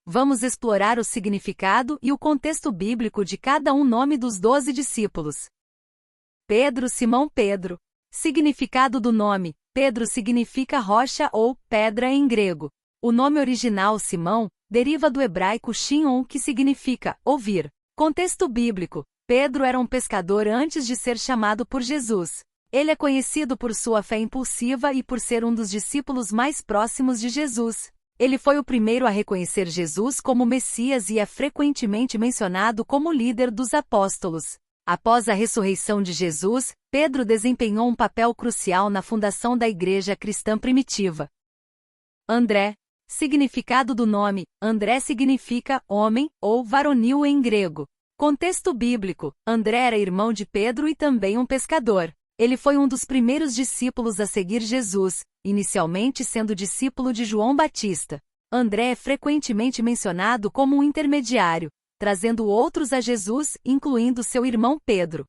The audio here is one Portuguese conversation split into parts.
vamos explorar o significado e o contexto bíblico de cada nome dos 12 discípulos. Pedro, Simão Pedro. Significado do nome: Pedro significa rocha ou pedra em grego. O nome original Simão deriva do hebraico Shion, que significa ouvir. Contexto bíblico: Pedro era um pescador antes de ser chamado por Jesus. Ele é conhecido por sua fé impulsiva e por ser um dos discípulos mais próximos de Jesus. Ele foi o primeiro a reconhecer Jesus como Messias e é frequentemente mencionado como líder dos apóstolos. Após a ressurreição de Jesus, Pedro desempenhou um papel crucial na fundação da igreja cristã primitiva. André. Significado do nome: André significa homem ou varonil em grego. Contexto bíblico: André era irmão de Pedro e também um pescador. Ele foi um dos primeiros discípulos a seguir Jesus, inicialmente sendo discípulo de João Batista. André é frequentemente mencionado como um intermediário, trazendo outros a Jesus, incluindo seu irmão Pedro.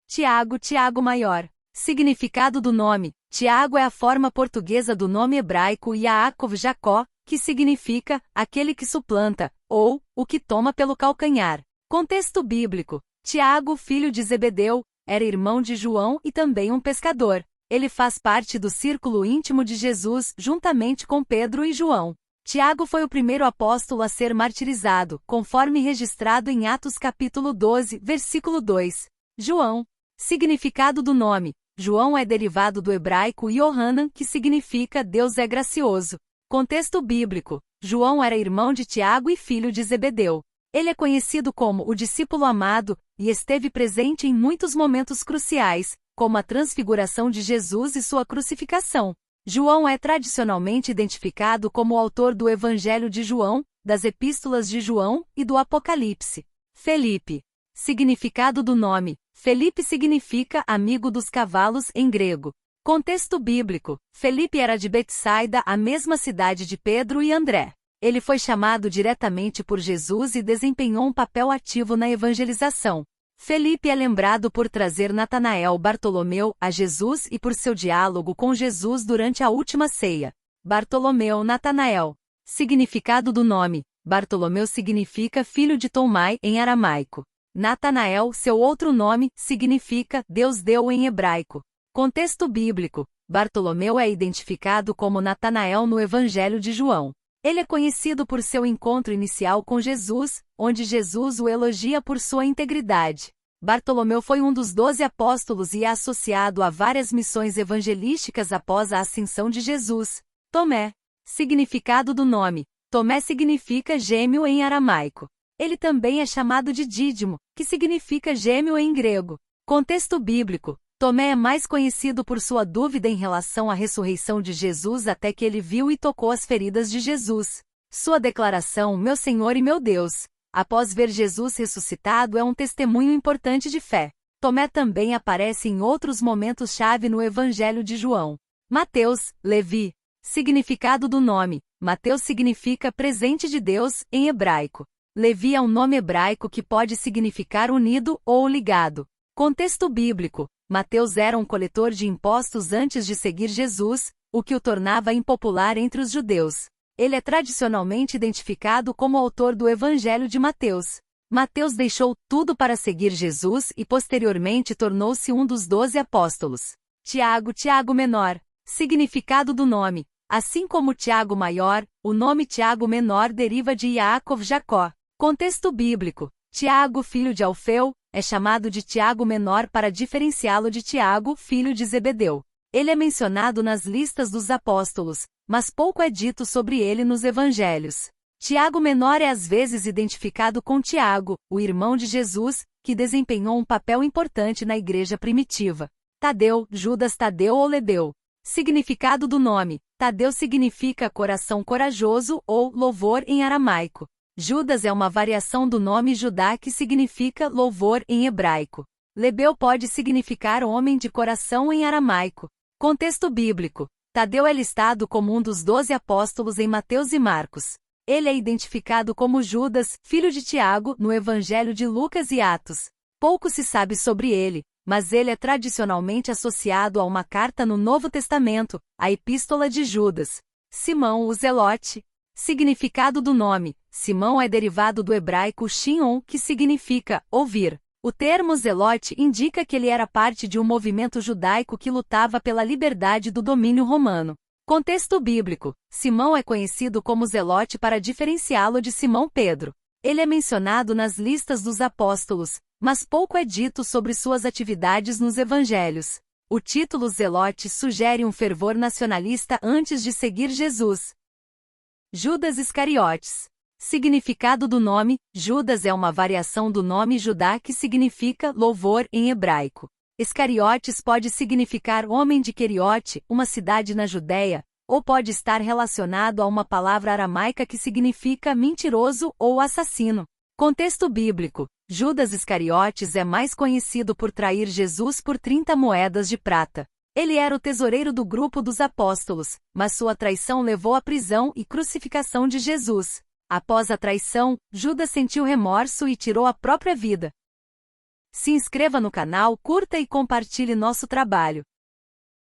Tiago, Tiago Maior. Significado do nome: Tiago é a forma portuguesa do nome hebraico Yaakov Jacó, que significa aquele que suplanta, ou o que toma pelo calcanhar. Contexto bíblico: Tiago, filho de Zebedeu, era irmão de João e também um pescador. Ele faz parte do círculo íntimo de Jesus, juntamente com Pedro e João. Tiago foi o primeiro apóstolo a ser martirizado, conforme registrado em Atos capítulo 12, versículo 2. João. Significado do nome: João é derivado do hebraico Yohanan, que significa Deus é gracioso. Contexto bíblico: João era irmão de Tiago e filho de Zebedeu. Ele é conhecido como o discípulo amado e esteve presente em muitos momentos cruciais, como a transfiguração de Jesus e sua crucificação. João é tradicionalmente identificado como o autor do Evangelho de João, das Epístolas de João e do Apocalipse. Felipe. Significado do nome: Felipe significa amigo dos cavalos em grego. Contexto bíblico: Felipe era de Betsaida, a mesma cidade de Pedro e André. Ele foi chamado diretamente por Jesus e desempenhou um papel ativo na evangelização. Felipe é lembrado por trazer Natanael Bartolomeu a Jesus e por seu diálogo com Jesus durante a última ceia. Bartolomeu Natanael. Significado do nome: Bartolomeu significa filho de Tomai em aramaico. Natanael, seu outro nome, significa Deus deu em hebraico. Contexto bíblico: Bartolomeu é identificado como Natanael no Evangelho de João. Ele é conhecido por seu encontro inicial com Jesus, onde Jesus o elogia por sua integridade. Bartolomeu foi um dos 12 apóstolos e é associado a várias missões evangelísticas após a ascensão de Jesus. Tomé. Significado do nome: Tomé significa gêmeo em aramaico. Ele também é chamado de Dídimo, que significa gêmeo em grego. Contexto bíblico: Tomé é mais conhecido por sua dúvida em relação à ressurreição de Jesus até que ele viu e tocou as feridas de Jesus. Sua declaração, meu Senhor e meu Deus, após ver Jesus ressuscitado é um testemunho importante de fé. Tomé também aparece em outros momentos-chave no Evangelho de João. Mateus, Levi. Significado do nome: Mateus significa presente de Deus, em hebraico. Levi é um nome hebraico que pode significar unido ou ligado. Contexto bíblico: Mateus era um coletor de impostos antes de seguir Jesus, o que o tornava impopular entre os judeus. Ele é tradicionalmente identificado como autor do Evangelho de Mateus. Mateus deixou tudo para seguir Jesus e posteriormente tornou-se um dos 12 apóstolos. Tiago, Tiago Menor. Significado do nome: assim como Tiago Maior, o nome Tiago Menor deriva de Yaakov Jacó. Contexto bíblico: Tiago, filho de Alfeu, é chamado de Tiago Menor para diferenciá-lo de Tiago, filho de Zebedeu. Ele é mencionado nas listas dos apóstolos, mas pouco é dito sobre ele nos evangelhos. Tiago Menor é às vezes identificado com Tiago, o irmão de Jesus, que desempenhou um papel importante na igreja primitiva. Tadeu, Judas Tadeu ou Lebeu. Significado do nome: Tadeu significa coração corajoso ou louvor em aramaico. Judas é uma variação do nome Judá que significa louvor em hebraico. Lebeu pode significar homem de coração em aramaico. Contexto bíblico: Tadeu é listado como um dos 12 apóstolos em Mateus e Marcos. Ele é identificado como Judas, filho de Tiago, no Evangelho de Lucas e Atos. Pouco se sabe sobre ele, mas ele é tradicionalmente associado a uma carta no Novo Testamento, a Epístola de Judas. Simão o Zelote. Significado do nome: Simão é derivado do hebraico Shion, que significa ouvir. O termo zelote indica que ele era parte de um movimento judaico que lutava pela liberdade do domínio romano. Contexto bíblico: Simão é conhecido como zelote para diferenciá-lo de Simão Pedro. Ele é mencionado nas listas dos apóstolos, mas pouco é dito sobre suas atividades nos evangelhos. O título zelote sugere um fervor nacionalista antes de seguir Jesus. Judas Iscariotes. Significado do nome: Judas é uma variação do nome Judá que significa louvor em hebraico. Iscariotes pode significar homem de Queriote, uma cidade na Judéia, ou pode estar relacionado a uma palavra aramaica que significa mentiroso ou assassino. Contexto bíblico: Judas Iscariotes é mais conhecido por trair Jesus por 30 moedas de prata. Ele era o tesoureiro do grupo dos apóstolos, mas sua traição levou à prisão e crucificação de Jesus. Após a traição, Judas sentiu remorso e tirou a própria vida. Se inscreva no canal, curta e compartilhe nosso trabalho.